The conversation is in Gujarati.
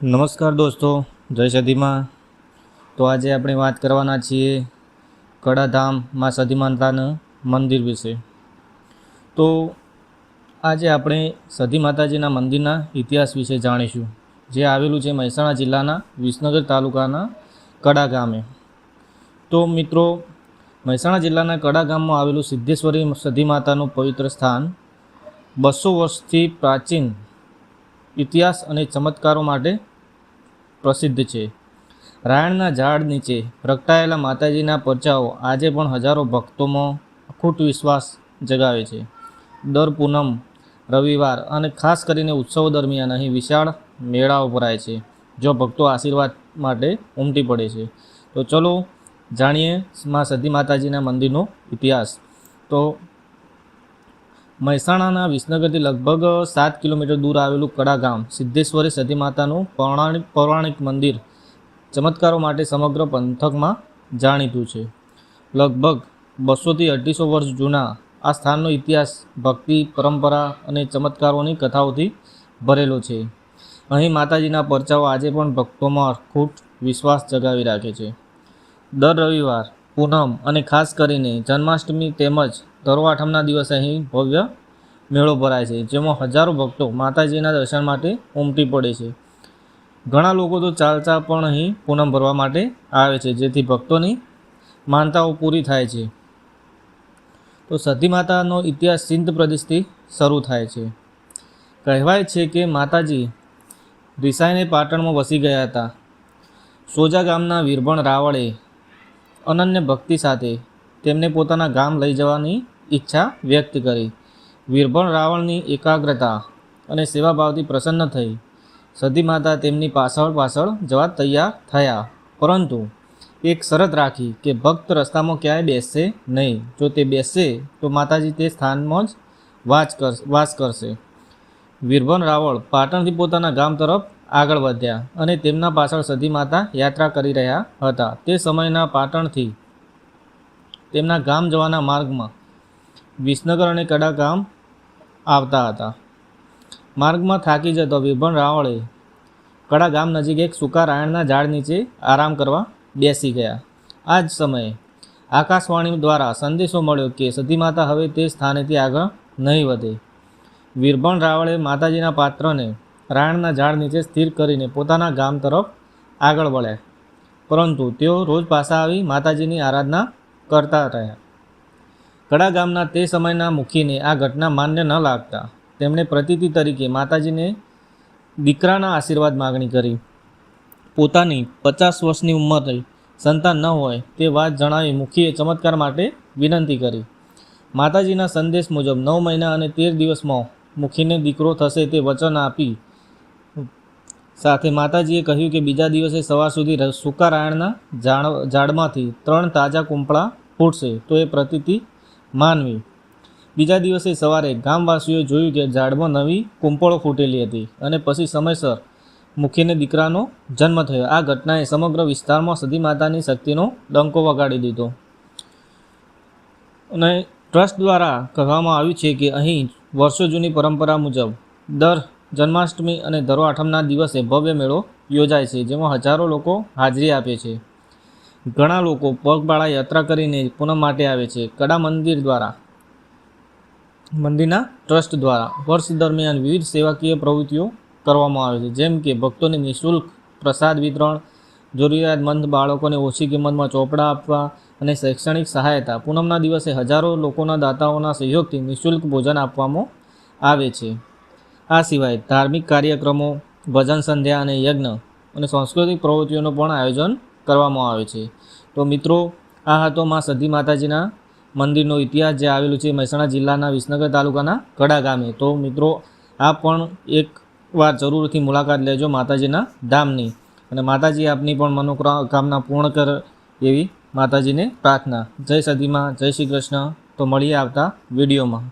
નમસ્કાર દોસ્તો, જય સદીમાં। તો આજે આપણે વાત કરવાના છીએ કડાધામ માં સતી માતાના મંદિર વિશે। તો આજે આપણે સતી માતાજીના મંદિરના ઇતિહાસ વિશે જાણીશું, જે આવેલું છે મહેસાણા જિલ્લાના વિસનગર તાલુકાના કડા ગામે। તો મિત્રો, મહેસાણા જિલ્લાના કડા ગામમાં આવેલું સિદ્ધેશ્વરી સતી માતાનું પવિત્ર સ્થાન 200 વર્ષથી પ્રાચીન ઇતિહાસ અને ચમત્કારો માટે પ્રસિદ્ધ છે। રાયણના ઝાડ નીચે પ્રગટાયેલા માતાજીના પરચાઓ આજે પણ હજારો ભક્તોમાં અખૂટ વિશ્વાસ જગાવે છે। દર પૂનમ, રવિવાર અને ખાસ કરીને ઉત્સવો દરમિયાન અહીં વિશાળ મેળાઓ ભરાય છે, જો ભક્તો આશીર્વાદ માટે ઉમટી પડે છે। તો ચલો જાણીએ માં સતી માતાજીના મંદિરનો ઇતિહાસ। તો મહેસાણાના વિસનગરથી લગભગ 7 કિલોમીટર દૂર આવેલું કડા ગામ સિદ્ધેશ્વરી સતી માતાનું પૌરાણિક મંદિર ચમત્કારો માટે સમગ્ર પંથકમાં જાણીતું છે। લગભગ 200 થી 250 વર્ષ જૂના આ સ્થાનનો ઇતિહાસ ભક્તિ, પરંપરા અને ચમત્કારોની કથાઓથી ભરેલો છે। અહીં માતાજીના પરચાઓ આજે પણ ભક્તોમાં અખૂટ વિશ્વાસ જગાવી રાખે છે। દર રવિવાર, પૂનમ અને ખાસ કરીને જન્માષ્ટમી તેમજ ધરો આઠમના દિવસે અહીં ભવ્ય મેળો ભરાય છે, જેમાં હજારો ભક્તો માતાજીના દર્શન માટે ઉમટી પડે છે। ઘણા લોકો તો ચાલતા પણ અહીં પૂનમ ભરવા માટે આવે છે, જેથી ભક્તોની માનતાઓ પૂરી થાય છે। તો સતી માતાનો ઇતિહાસ સિંધ પ્રદેશથી શરૂ થાય છે। કહેવાય છે કે માતાજી રિસાઈને પાટણમાં વસી ગયા હતા। સોજા ગામના વીરભણ રાવળે અનન્ય ભક્તિ સાથે તેમને પોતાના ગામ લઈ જવાની ઈચ્છા વ્યક્ત કરી। વીરભણ રાવળની એકાગ્રતા અને સેવાભાવથી પ્રસન્ન થઈ સતી માતા તેમની પાછળ જવા તૈયાર થયા, પરંતુ એક શરત રાખી કે ભક્ત રસ્તામાં ક્યાંય બેસશે નહીં। જો તે બેસશે તો માતાજી તે સ્થાનમાં જ વાસ કરશે। વીરભણ રાવળ પાટણથી પોતાના ગામ તરફ આગળ વધ્યા અને તેમના પાછળ સતી માતા યાત્રા કરી રહ્યા હતા। તે સમયના પાટણથી તેમના ગામ જવાના માર્ગમાં વિસનગર અને કડા ગામ આવતા હતા। માર્ગમાં થાકી જતો વીરભણ રાવળે કડા ગામ નજીક એક સૂકા રાયણના ઝાડ નીચે આરામ કરવા બેસી ગયા। આ જ સમયે આકાશવાણી દ્વારા સંદેશો મળ્યો કે સતી માતા હવે તે સ્થાનેથી આગળ નહીં વધે। વીરભણ રાવળે માતાજીના પાત્રને રાયણના ઝાડ નીચે સ્થિર કરીને પોતાના ગામ તરફ આગળ વળ્યા, પરંતુ તેઓ રોજ પાછા આવી માતાજીની આરાધના કરતા રહ્યા। કડા ગામના તે સમયના મુખીને આ ઘટના માન્ય ન લાગતા તેમણે પ્રતીતિ તરીકે માતાજીને દીકરાના આશીર્વાદ માગણી કરી। પોતાની 50 વર્ષની ઉંમરે સંતાન ન હોય તે વાત જણાવી મુખીએ ચમત્કાર માટે વિનંતી કરી। માતાજીના સંદેશ મુજબ 9 મહિના અને 13 દિવસમાં મુખીને દીકરો થશે તે વચન આપી સાથે માતાજીએ કહ્યું કે બીજા દિવસે સવાર સુધી સૂકા રાયણના ઝાડમાંથી 3 તાજા કુંપળા ફૂટશે તો એ પ્રતીતિ માનવી। બીજા દિવસે સવારે ગામવાસીઓએ જોયું કે ઝાડમાં નવી કુંપળો ફૂટેલી હતી અને પછી સમયસર મુખીને દીકરાનો જન્મ થયો। આ ઘટનાએ સમગ્ર વિસ્તારમાં સતી માતાની શક્તિનો ડંકો વગાડી દીધો અને ટ્રસ્ટ દ્વારા કહેવામાં આવ્યું છે કે અહીં વર્ષો જૂની પરંપરા મુજબ દર જન્માષ્ટમી અને ધરો આઠમના દિવસે ભવ્ય મેળો યોજાય છે, જેમાં હજારો લોકો હાજરી આપે છે। ઘણા લોકો પગપાળા યાત્રા કરીને પૂનમ માટે આવે છે। કડા મંદિરના ટ્રસ્ટ દ્વારા વર્ષ દરમિયાન વિવિધ સેવાકીય પ્રવૃત્તિઓ કરવામાં આવે છે, જેમ કે ભક્તોને નિઃશુલ્ક પ્રસાદ વિતરણ, જરૂરિયાતમંદ બાળકોને ઓછી કિંમતમાં ચોપડા આપવા અને શૈક્ષણિક સહાયતા। પૂનમના દિવસે હજારો લોકોના દાતાઓના સહયોગથી નિઃશુલ્ક ભોજન આપવામાં આવે છે। આ સિવાય ધાર્મિક કાર્યક્રમો, ભજન સંધ્યા અને યજ્ઞ અને સાંસ્કૃતિક પ્રવૃત્તિઓનું પણ આયોજન કરવામાં આવે છે। તો મિત્રો, આ હતો માં સતી માતાજીના મંદિરનો ઇતિહાસ, જે આવેલું છે મહેસાણા જિલ્લાના વિસનગર તાલુકાના કડા ગામે। તો મિત્રો, આપ પણ એક વાર જરૂરથી મુલાકાત લેજો માતાજીના ધામની, અને માતાજી આપની પણ મનોકામના પૂર્ણ કરે એવી માતાજીને પ્રાર્થના। જય સતીમાં, જય શ્રી કૃષ્ણ। તો મળીએ આવતા વિડીયોમાં।